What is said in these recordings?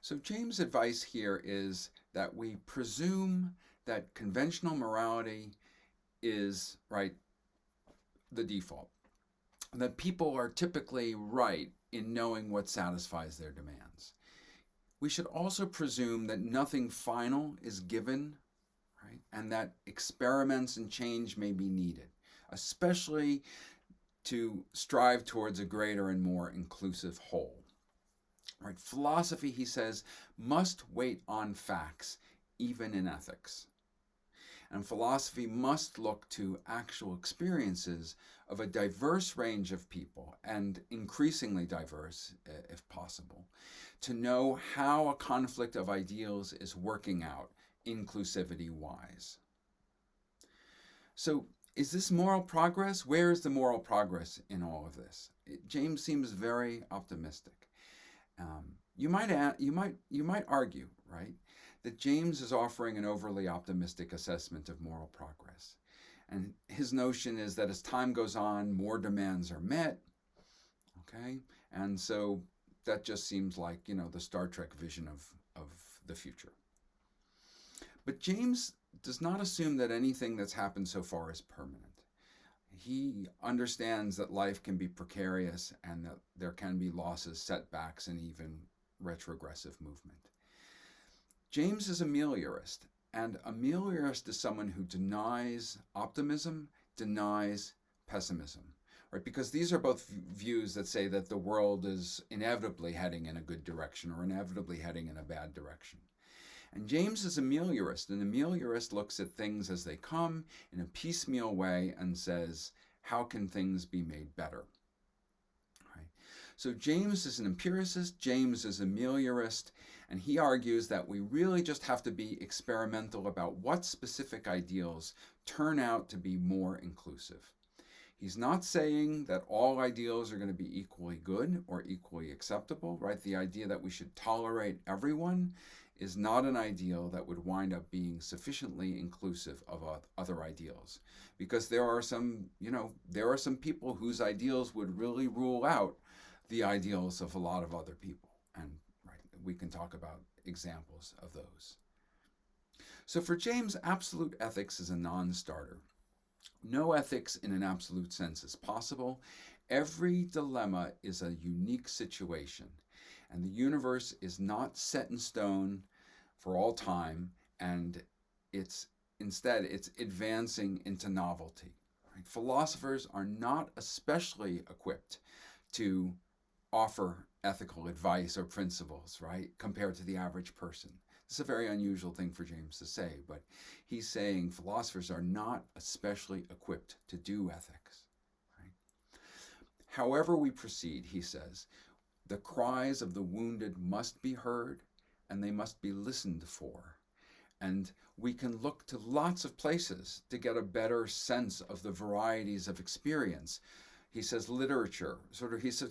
So James' advice here is that we presume that conventional morality is right the default. That people are typically right in knowing what satisfies their demands. We should also presume that nothing final is given, right? And that experiments and change may be needed, especially to strive towards a greater and more inclusive whole. Right? Philosophy, he says, must wait on facts, even in ethics. And philosophy must look to actual experiences of a diverse range of people, and increasingly diverse if possible, to know how a conflict of ideals is working out, inclusivity wise. So, is this moral progress? Where is the moral progress in all of this? James seems very optimistic. You might argue, right, that James is offering an overly optimistic assessment of moral progress. And his notion is that as time goes on, more demands are met, okay? And so that just seems like, the Star Trek vision of the future. But James does not assume that anything that's happened so far is permanent. He understands that life can be precarious and that there can be losses, setbacks, and even retrogressive movement. James is a meliorist, and a meliorist is someone who denies optimism, denies pessimism, right? Because these are both views that say that the world is inevitably heading in a good direction or inevitably heading in a bad direction. And James is a meliorist, and a meliorist looks at things as they come in a piecemeal way and says, how can things be made better? Right? So James is an empiricist, James is a meliorist, and he argues that we really just have to be experimental about what specific ideals turn out to be more inclusive. He's not saying that all ideals are going to be equally good or equally acceptable, right? The idea that we should tolerate everyone is not an ideal that would wind up being sufficiently inclusive of other ideals, because there are some people whose ideals would really rule out the ideals of a lot of other people, and right, we can talk about examples of those. So for James, absolute ethics is a non-starter. No ethics in an absolute sense is possible. Every dilemma is a unique situation, and the universe is not set in stone for all time, and it's advancing into novelty. Right? Philosophers are not especially equipped to offer ethical advice or principles, right, compared to the average person. This is a very unusual thing for James to say, but he's saying philosophers are not especially equipped to do ethics. Right? However we proceed, he says, the cries of the wounded must be heard and they must be listened for. And we can look to lots of places to get a better sense of the varieties of experience. He says literature,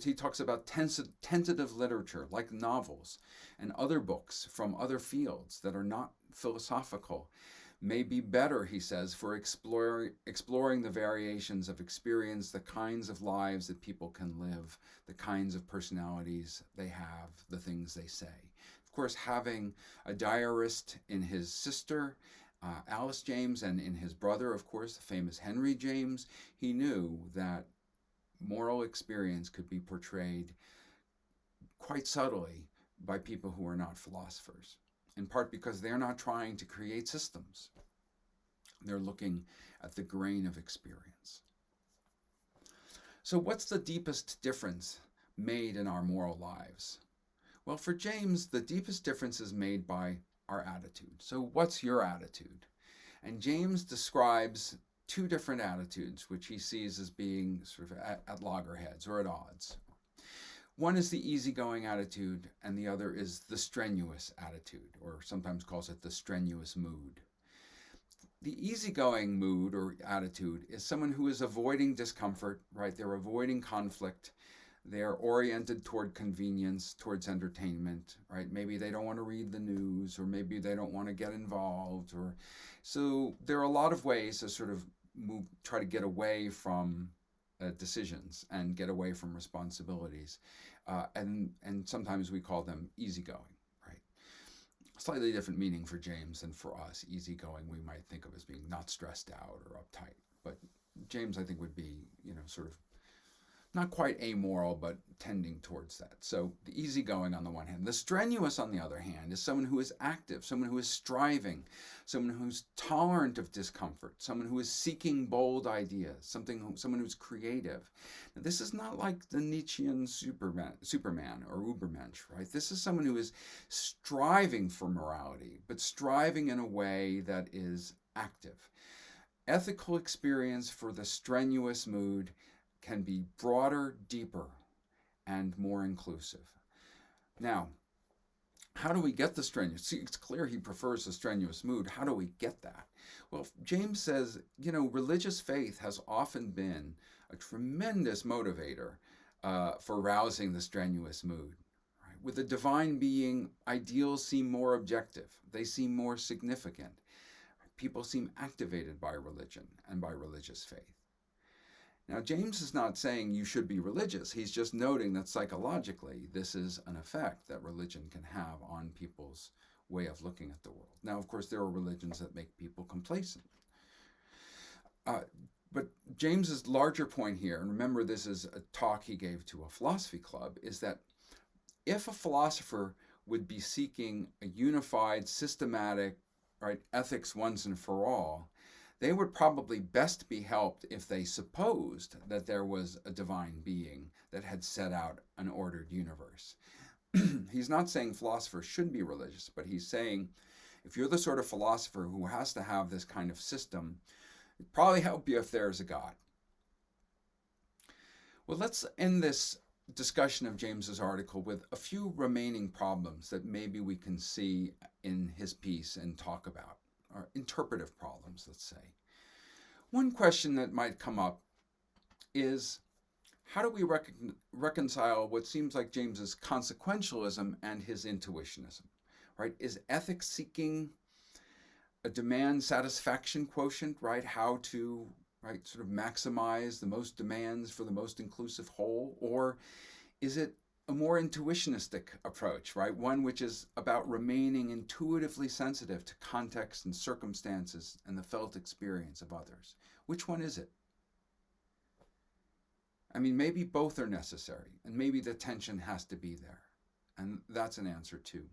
he talks about tentative literature like novels and other books from other fields that are not philosophical may be better, he says, for exploring the variations of experience, the kinds of lives that people can live, the kinds of personalities they have, the things they say. Of course, having a diarist in his sister, Alice James, and in his brother, of course, the famous Henry James, he knew that moral experience could be portrayed quite subtly by people who are not philosophers, in part because they're not trying to create systems. They're looking at the grain of experience. So what's the deepest difference made in our moral lives? Well, for James, the deepest difference is made by our attitude. So what's your attitude? And James describes two different attitudes, which he sees as being sort of at loggerheads or at odds. One is the easygoing attitude, and the other is the strenuous attitude, or sometimes calls it the strenuous mood. The easygoing mood or attitude is someone who is avoiding discomfort, right? They're avoiding conflict. They're oriented toward convenience, towards entertainment, right? Maybe they don't want to read the news, or maybe they don't want to get involved. So there are a lot of ways to sort of try to get away from decisions and get away from responsibilities. And sometimes we call them easygoing, right? slightly different meaning for James than for us. Easygoing we might think of as being not stressed out or uptight, but James I think would be, sort of not quite amoral, but tending towards that. So the easygoing on the one hand. The strenuous, on the other hand, is someone who is active, someone who is striving, someone who's tolerant of discomfort, someone who is seeking bold ideas, someone who's creative. Now, this is not like the Nietzschean Superman or Ubermensch, right? This is someone who is striving for morality, but striving in a way that is active. Ethical experience for the strenuous mood can be broader, deeper, and more inclusive. Now, how do we get the strenuous? See, it's clear he prefers the strenuous mood. How do we get that? Well, James says, religious faith has often been a tremendous motivator for rousing the strenuous mood. Right? With the divine being, ideals seem more objective. They seem more significant. People seem activated by religion and by religious faith. Now, James is not saying you should be religious. He's just noting that psychologically, this is an effect that religion can have on people's way of looking at the world. Now, of course, there are religions that make people complacent. But James's larger point here, and remember this is a talk he gave to a philosophy club, is that if a philosopher would be seeking a unified, systematic, right, ethics once and for all, they would probably best be helped if they supposed that there was a divine being that had set out an ordered universe. He's not saying philosophers should be religious, but he's saying if you're the sort of philosopher who has to have this kind of system, it'd probably help you if there's a God. Well, let's end this discussion of James's article with a few remaining problems that maybe we can see in his piece and talk about. Or interpretive problems, let's say. One question that might come up is, how do we reconcile what seems like James's consequentialism and his intuitionism, right? Is ethics seeking a demand satisfaction quotient, right? How to, right, sort of maximize the most demands for the most inclusive whole? Or is it a more intuitionistic approach, right? One which is about remaining intuitively sensitive to context and circumstances and the felt experience of others. Which one is it? I mean, maybe both are necessary, and maybe the tension has to be there. And that's an answer too.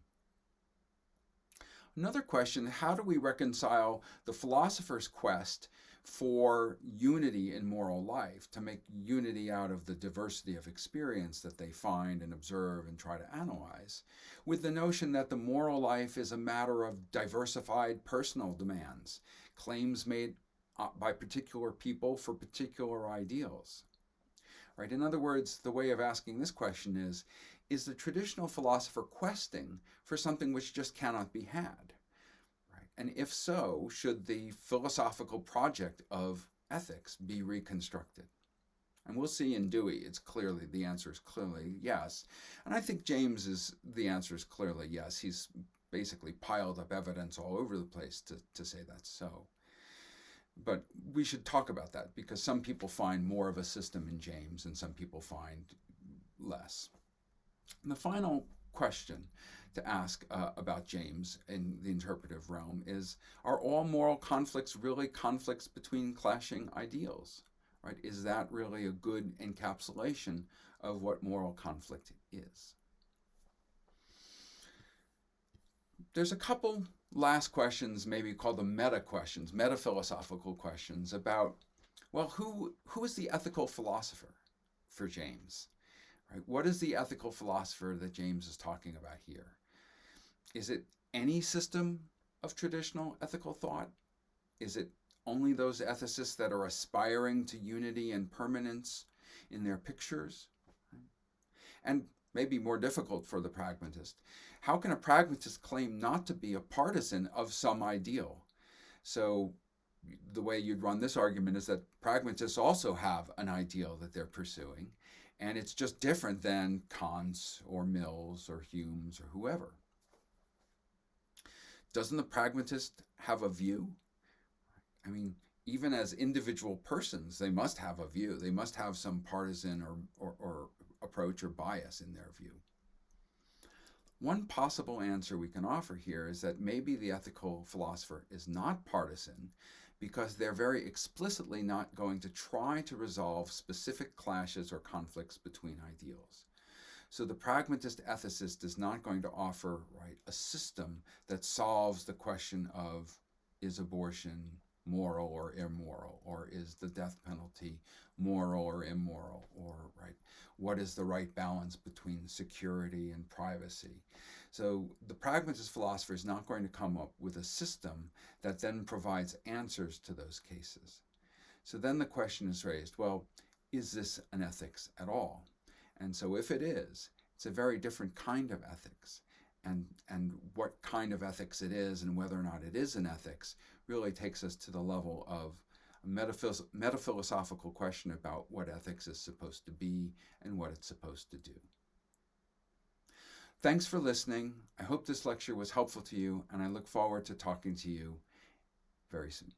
Another question, how do we reconcile the philosopher's quest for unity in moral life, to make unity out of the diversity of experience that they find and observe and try to analyze, with the notion that the moral life is a matter of diversified personal demands, claims made by particular people for particular ideals? Right? In other words, the way of asking this question is the traditional philosopher questing for something which just cannot be had? And if so, should the philosophical project of ethics be reconstructed? And we'll see in Dewey, the answer is clearly yes. And I think the answer is clearly yes. He's basically piled up evidence all over the place to say that's so. But we should talk about that because some people find more of a system in James and some people find less. And the final question to ask about James in the interpretive realm is, are all moral conflicts really conflicts between clashing ideals? Right? Is that really a good encapsulation of what moral conflict is? There's a couple last questions, maybe called the meta questions, meta-philosophical questions about, well, who is the ethical philosopher for James? Right? What is the ethical philosopher that James is talking about here? Is it any system of traditional ethical thought? Is it only those ethicists that are aspiring to unity and permanence in their pictures? And maybe more difficult for the pragmatist, how can a pragmatist claim not to be a partisan of some ideal? So the way you'd run this argument is that pragmatists also have an ideal that they're pursuing, and it's just different than Kant's or Mill's or Hume's or whoever. Doesn't the pragmatist have a view? I mean, even as individual persons, they must have a view. They must have some partisan or approach or bias in their view. One possible answer we can offer here is that maybe the ethical philosopher is not partisan because they're very explicitly not going to try to resolve specific clashes or conflicts between ideals. So the pragmatist ethicist is not going to offer, right, a system that solves the question of, is abortion moral or immoral, or is the death penalty moral or immoral, or, right, what is the right balance between security and privacy. So the pragmatist philosopher is not going to come up with a system that then provides answers to those cases. So then the question is raised, well, is this an ethics at all? And so if it is, it's a very different kind of ethics. And what kind of ethics it is and whether or not it is an ethics really takes us to the level of a metaphilosophical question about what ethics is supposed to be and what it's supposed to do. Thanks for listening. I hope this lecture was helpful to you, and I look forward to talking to you very soon.